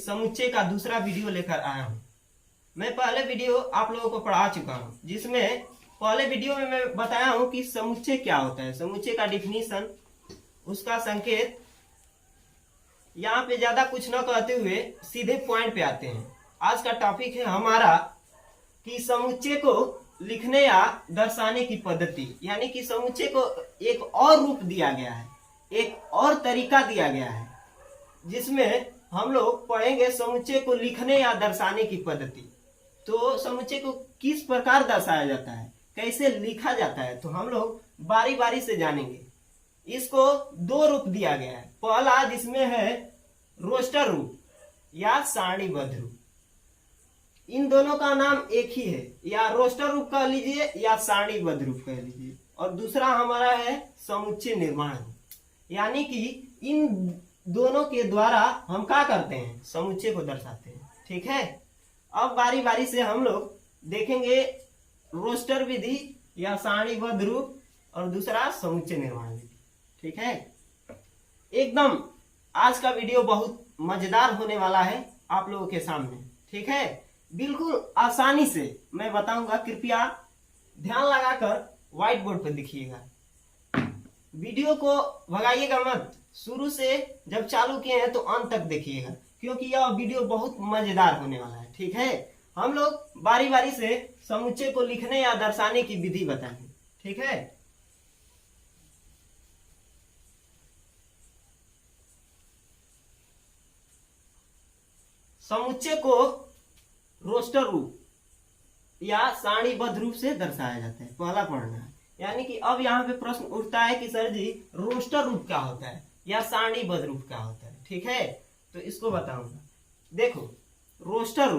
समुच्चय का दूसरा वीडियो लेकर आया हूँ। मैं पहले वीडियो आप लोगों को पढ़ा चुका हूँ, जिसमें पहले वीडियो में मैं बताया हूँ कि समुच्चय क्या होता है, समुच्चय का डिफिनीशन, उसका संकेत। यहाँ पे ज्यादा कुछ न कहते हुए सीधे पॉइंट पे आते हैं। आज का टॉपिक है हमारा कि समुच्चय को लिखने या दर्शाने की पद्धति, यानी कि समुच्चय को एक और रूप दिया गया है, एक और तरीका दिया गया है, जिसमें हम लोग पढ़ेंगे समुच्चय को लिखने या दर्शाने की पद्धति। तो समुच्चय को किस प्रकार दर्शाया जाता है, कैसे लिखा जाता है, तो हम लोग बारी बारी से जानेंगे। इसको दो रूप दिया गया है। पहला जिसमें है रोस्टर रूप या सारणीबद्ध रूप। इन दोनों का नाम एक ही है, या रोस्टर रूप कह लीजिए या सारणीबद्ध रूप कह लीजिए। और दूसरा हमारा है समुच्चय निर्माण रूप, यानी कि इन दोनों के द्वारा हम क्या करते हैं, समुच्चय को दर्शाते हैं। ठीक है, अब बारी बारी से हम लोग देखेंगे रोस्टर विधि या सारणीबद्ध रूप और दूसरा समुच्चय निर्माण विधि। ठीक है, एकदम आज का वीडियो बहुत मजेदार होने वाला है आप लोगों के सामने। ठीक है, बिल्कुल आसानी से मैं बताऊंगा, कृपया ध्यान लगाकर व्हाइट बोर्ड पर लिखिएगा। वीडियो को भगाइएगा मत, शुरू से जब चालू किए हैं तो अंत तक देखिएगा, क्योंकि यह वीडियो बहुत मजेदार होने वाला है। ठीक है, हम लोग बारी बारी से समुच्चय को लिखने या दर्शाने की विधि बताएंगे। ठीक है, समुच्चय को रोस्टर रूप या सारणीबद्ध रूप से दर्शाया जाता है, पहला पढ़ना है। यानी कि अब यहाँ पे प्रश्न उठता है कि सर जी रोस्टर रूप क्या होता है या सारणीबद्ध रूप क्या होता है। ठीक है, तो इसको बताऊंगा। देखो, रोस्टर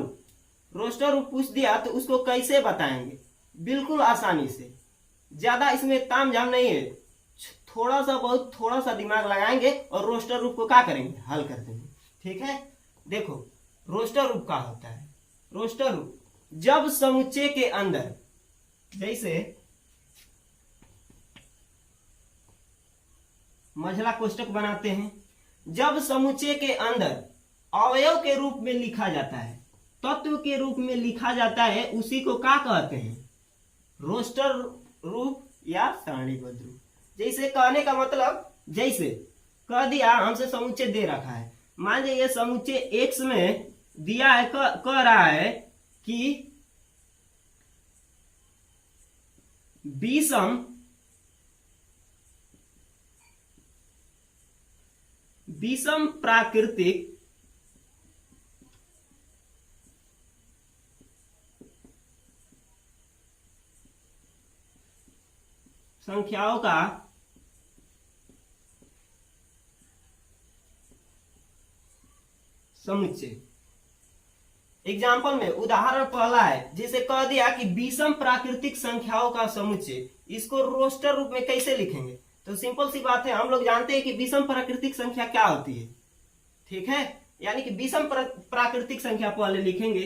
रूप पूछ दिया तो उसको कैसे बताएंगे, बिल्कुल आसानी से, ज्यादा इसमें तामझाम नहीं है। थोड़ा सा दिमाग लगाएंगे और रोस्टर रूप को क्या करेंगे, हल कर देंगे। ठीक है, देखो रोस्टर रूप क्या होता है। रोस्टर रूप जब समुच्चय के अंदर, जैसे मझला कोष्टक बनाते हैं, जब समुच्चय के अंदर अवयव के रूप में लिखा जाता है, तत्व के रूप में लिखा जाता है, उसी को क्या कहते हैं, रोस्टर रूप या सारणीबद्ध रूप। जैसे कहने का मतलब, जैसे कह दिया हमसे समुच्चय दे रखा है, मान लीजिए ये समुच्चय एक्स में दिया है, कह रहा है कि विषम प्राकृतिक संख्याओं का समुच्चय। एग्जाम्पल में उदाहरण पहला है, जैसे कह दिया कि विषम प्राकृतिक संख्याओं का समुच्चय, इसको रोस्टर रूप में कैसे लिखेंगे, तो सिंपल सी बात है, हम लोग जानते हैं कि विषम प्राकृतिक संख्या क्या होती है। ठीक है, यानी कि विषम प्राकृतिक संख्या पहले लिखेंगे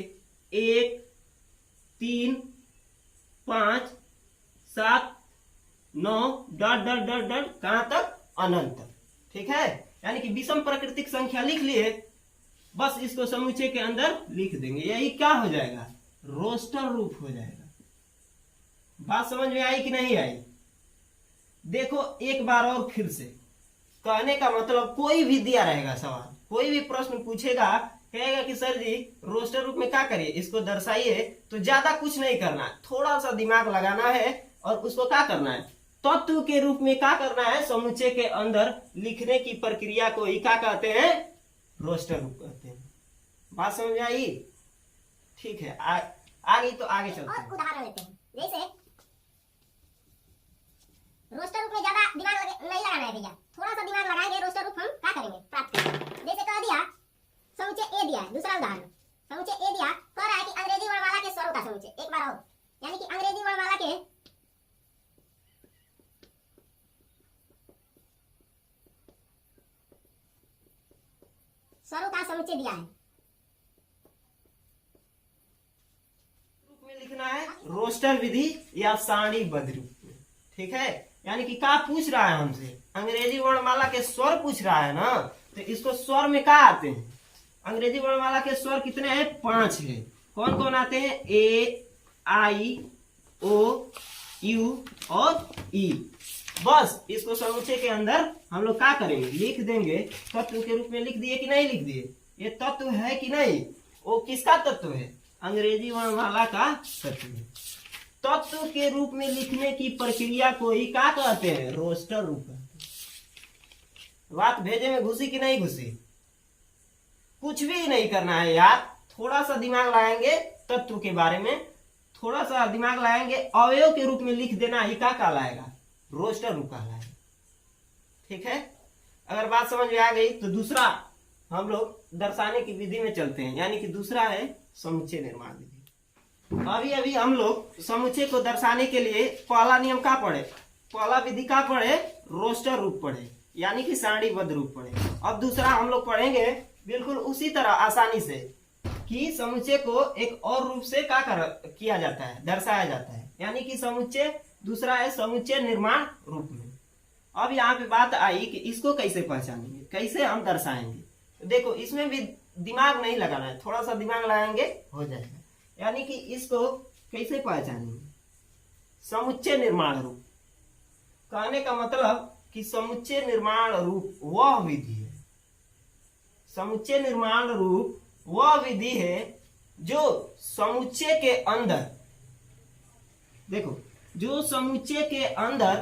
1, 3, 5, 7, 9 डॉट डॉट डॉट डॉट कहां तक, अनंत तक। ठीक है, यानी कि विषम प्राकृतिक संख्या लिख लिए, बस इसको समुच्चय के अंदर लिख देंगे, यही क्या हो जाएगा, रोस्टर रूप हो जाएगा। बात समझ में आई कि नहीं आई? देखो एक बार और फिर से, कहने का मतलब कोई भी दिया रहेगा सवाल, कोई भी प्रश्न पूछेगा, कहेगा कि सर जी रोस्टर रूप में क्या करिए, इसको दर्शाइए, तो ज्यादा कुछ नहीं करना है, थोड़ा सा दिमाग लगाना है और उसको क्या करना है, तत्व के रूप में क्या करना है, समुच्चय के अंदर लिखने की प्रक्रिया को ही क्या कहते हैं, रोस्टर रूप कहते हैं। बात समझ में आई? ठीक है, आगे तो आगे चलते हैं। उदाहरण लेते हैं, जैसे रोस्टर रूप में ज्यादा दिमाग नहीं लगाना है भैया, थोड़ा सा दिमाग लगाएंगे, रोस्टर रूप हम क्या करेंगे, प्राप्त करेंगे। जैसे कह दिया समुच्चय ए दिया है, दूसरा उदाहरण समुच्चय ए दिया, कह रहा है कि अंग्रेजी वर्णमाला के स्वरों का समुच्चय। एक बार और, यानी कि अंग्रेजी वर्णमाला के स्वरों का समुच्चय दिया है। रूप में लिखना है रोस्टर विधि या सारणीबद्ध रूप में। ठीक है, यानी कि क्या पूछ रहा है हमसे, अंग्रेजी वर्णमाला के स्वर पूछ रहा है ना, तो इसको स्वर में क्या आते हैं, अंग्रेजी वर्णमाला के स्वर कितने हैं? 5 है। कौन कौन आते हैं? ए, आई, ओ, यू और ई। बस इसको समुच्चय के अंदर हम लोग क्या करेंगे? लिख देंगे। तत्व के रूप में लिख दिए कि नहीं लिख दिए? ये तत्व है कि नहीं? वो किसका तत्व है? अंग्रेजी वर्णमाला का तत्व है। तत्व के रूप में लिखने की प्रक्रिया को ही क्या कहते हैं? रोस्टर रूप कहते हैं। बात भेजे में घुसी कि नहीं घुसी? कुछ भी नहीं करना है यार, थोड़ा सा दिमाग लगाएंगे तत्व के बारे में, थोड़ा सा दिमाग लगाएंगे, अवयव के रूप में लिख देना ही क्या कहलाएगा? रोस्टर रूप कहलाएगा। ठीक है, अगर बात समझ में आ गई तो दूसरा हम लोग दर्शाने की विधि में चलते हैं, यानी कि दूसरा है समुच्चय निर्माण विधि। अभी अभी हम लोग समुच्चय को दर्शाने के लिए पहला नियम का पढ़े, पहला विधि का पढ़े? रोस्टर रूप पढ़े, यानी कि सारणीबद्ध रूप पढ़े। अब दूसरा हम लोग पढ़ेंगे बिल्कुल उसी तरह आसानी से कि समुच्चय को एक और रूप से क्या किया जाता है? दर्शाया जाता है, यानी कि समुच्चय। दूसरा है समुच्चय निर्माण रूप में। अब यहाँ पे बात आई कि इसको कैसे पहचानेंगे, कैसे हम दर्शाएंगे। तो देखो, इसमें भी दिमाग नहीं लगाना है, थोड़ा सा दिमाग लगाएंगे हो जाएगा। यानी कि इसको कैसे पहचानेंगे? समुच्चय निर्माण रूप कहने का मतलब कि समुच्चय निर्माण रूप वह विधि है, समुच्चय निर्माण रूप वह विधि है जो समुच्चय के अंदर, देखो, जो समुच्चय के अंदर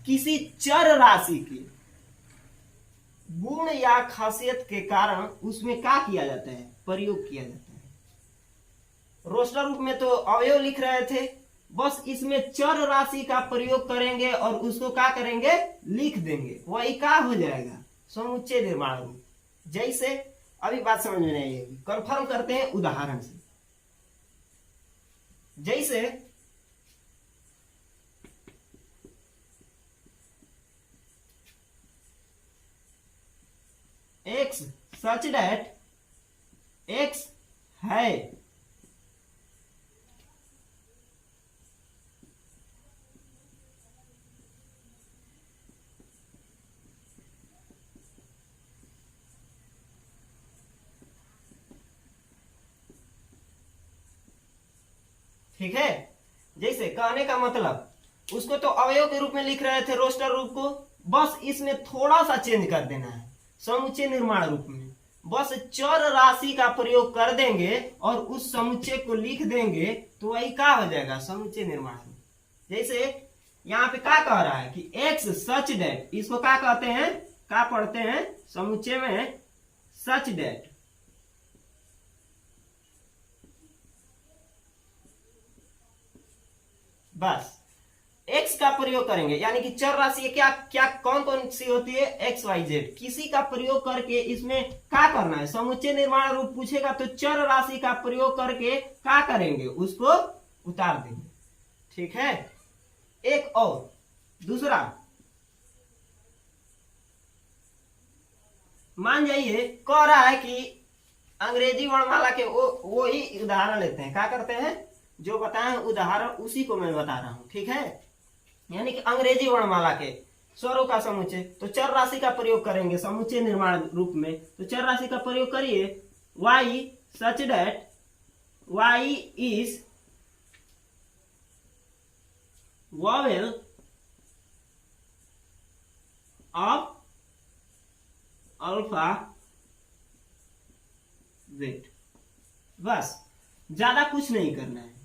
किसी चर राशि के गुण या खासियत के कारण उसमें क्या किया जाता है? प्रयोग किया जाता है। रोस्टर रूप में तो अवयव लिख रहे थे, बस इसमें चर राशि का प्रयोग करेंगे और उसको क्या करेंगे? लिख देंगे। वही क्या हो जाएगा? समुच्चय निर्माण रूप। जैसे अभी बात समझ में नहीं आएगी, कंफर्म करते हैं उदाहरण से। जैसे एक्स सच दैट एक्स है, ठीक है। जैसे कहने का मतलब, उसको तो अवयव के रूप में लिख रहे थे रोस्टर रूप को, बस इसमें थोड़ा सा चेंज कर देना है। समुच्चय निर्माण रूप में बस चर राशि का प्रयोग कर देंगे और उस समुच्चय को लिख देंगे, तो वही क्या हो जाएगा? समुच्चय निर्माण रूप। जैसे यहाँ पे क्या कह रहा है कि एक्स सच दैट, इसको क्या कहते हैं? क्या पढ़ते हैं समुच्चय में? Such that. बस एक्स का प्रयोग करेंगे, यानी कि चर राशि क्या क्या कौन कौन सी होती है? X Y Z. किसी का प्रयोग करके इसमें क्या करना है? समुच्चय निर्माण रूप पूछेगा तो चर राशि का प्रयोग करके क्या करेंगे? उसको उतार देंगे। ठीक है। एक और दूसरा, मान जाइए कह रहा है कि अंग्रेजी वर्णमाला के वो ही उदाहरण लेते हैं। क्या करते हैं? जो बताए उदाहरण उसी को मैं बता रहा हूं। ठीक है, यानी कि अंग्रेजी वर्णमाला के स्वरों का समुच्चय, तो चर राशि का प्रयोग करेंगे समुच्चय निर्माण रूप में। तो चर राशि का प्रयोग करिए। Y such that Y is vowel of alpha Z. बस, ज्यादा कुछ नहीं करना है।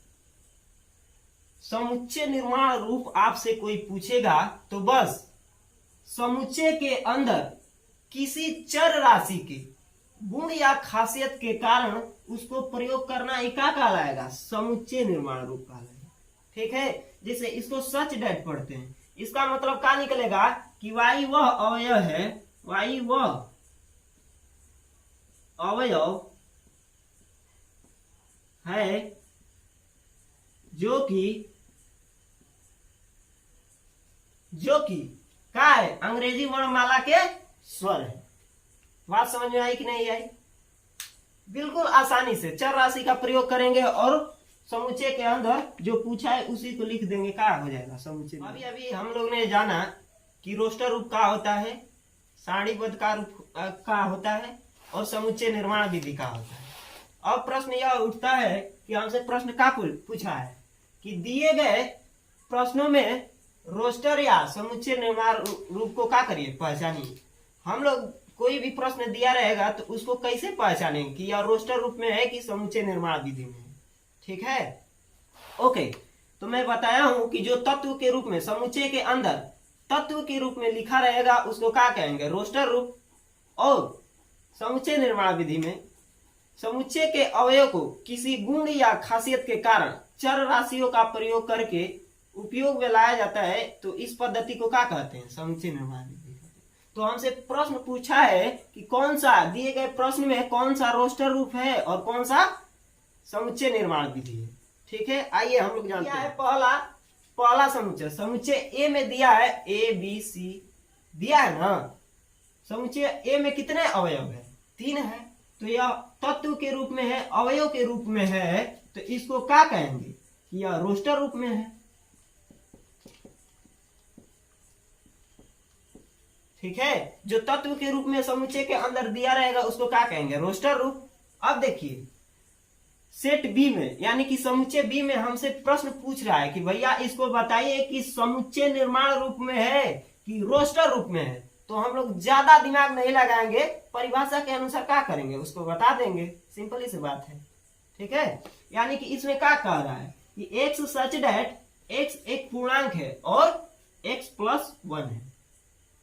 समुच्चय निर्माण रूप आपसे कोई पूछेगा तो बस समुच्चय के अंदर किसी चर राशि के गुण या खासियत के कारण उसको प्रयोग करना ही क्या कहलाएगा? समुच्चय निर्माण रूप कहलाएगा। ठीक है, जैसे इसको सच डेट पढ़ते हैं, इसका मतलब क्या निकलेगा कि वाई वह अवयव है, वाई वह अवयव है जो कि क्या है? अंग्रेजी वर्णमाला के स्वर है। बात समझ में आई कि नहीं आई? बिल्कुल आसानी से चर राशि का प्रयोग करेंगे और समुच्चय के अंदर जो पूछा है उसी को लिख देंगे, क्या हो जाएगा? समुच्चय। अभी अभी हम लोग ने जाना कि रोस्टर रूप क्या होता है, सारणीबद्ध का रूप क्या होता है, और समुच्चय निर्माण विधि का होता है। अब प्रश्न यह उठता है कि हमसे प्रश्न क्या पूछा है कि दिए गए प्रश्नों में रोस्टर या समुच्चय निर्माण रूप को क्या करिए, पहचानिए। हम लोग कोई भी प्रश्न दिया रहेगा तो उसको कैसे पहचानेंगे कि यह रोस्टर रूप में है कि समुच्चय निर्माण विधि में है। ठीक है, ओके। तो मैं बताया हूं कि जो तत्व के रूप में समुच्चय के अंदर तत्व के रूप में लिखा रहेगा उसको क्या कहेंगे, रोस्टर रूप। और समुच्चय निर्माण विधि में समुच्चय के अवयव को किसी गुण या खासियत के कारण चर राशियों का प्रयोग करके उपयोग में लाया जाता है, तो इस पद्धति को क्या कहते हैं, समुच्चय निर्माण विधि। तो हमसे प्रश्न पूछा है कि कौन सा दिए गए प्रश्न में कौन सा रोस्टर रूप है और कौन सा समुच्चय निर्माण विधि है। ठीक है, आइए हम लोग जानते हैं। पहला समुच्चय, समुच्चय ए में दिया है ए बी सी दिया है ना। समुच्चय ए में कितने अवयव है, 3 है। तो यह तत्व के रूप में है, अवयव के रूप में है, तो इसको क्या कहेंगे कि यह रोस्टर रूप में है। ठीक है, जो तत्व के रूप में समुच्चय के अंदर दिया रहेगा उसको क्या कहेंगे, रोस्टर रूप। अब देखिए सेट बी में यानी कि समुच्चय बी में हमसे प्रश्न पूछ रहा है कि भैया इसको बताइए कि समुच्चय निर्माण रूप में है कि रोस्टर रूप में है। तो हम लोग ज्यादा दिमाग नहीं लगाएंगे, परिभाषा के अनुसार क्या करेंगे उसको बता देंगे, सिंपल सी बात है। ठीक है, यानी कि इसमें क्या कह रहा है कि एक्स सच डेट एक्स एक पूर्णांक है और x + 1 है।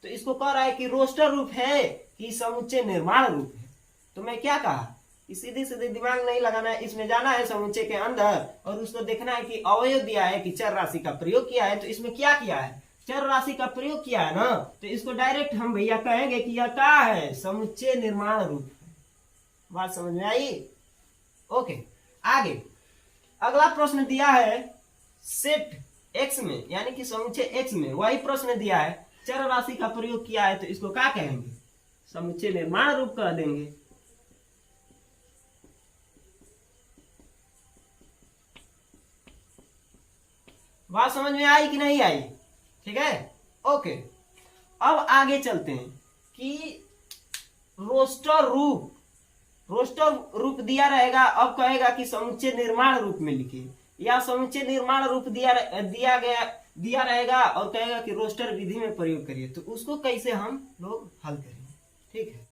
तो इसको कह रहा है कि रोस्टर रूप है कि समुच्चय निर्माण रूप है। तो मैं क्या कहा कि सीधे सीधे दिमाग नहीं लगाना है, इसमें जाना है समुच्चय के अंदर और उसको देखना है कि अवयव दिया है कि चर राशि का प्रयोग किया है। तो इसमें क्या किया है, चर राशि का प्रयोग किया है ना। तो इसको डायरेक्ट हम भैया कहेंगे कि यह क्या है, समुच्चय निर्माण रूप है। बात समझ में आई? ओके, आगे अगला प्रश्न दिया है सेट एक्स में यानी कि समुच्चय एक्स में वही प्रश्न दिया है, चर राशि का प्रयोग किया है। तो इसको क्या कहेंगे, समुच्चय निर्माण रूप कह देंगे। बात समझ में आई कि नहीं आई? ठीक है, ओके। अब आगे चलते हैं कि रोस्टर रूप दिया रहेगा। अब कहेगा कि समुच्चय निर्माण रूप में लिखिए, या समुच्चय निर्माण रूप दिया रहेगा और कहेगा कि रोस्टर विधि में प्रयोग करिए। तो उसको कैसे हम लोग हल करेंगे, ठीक है।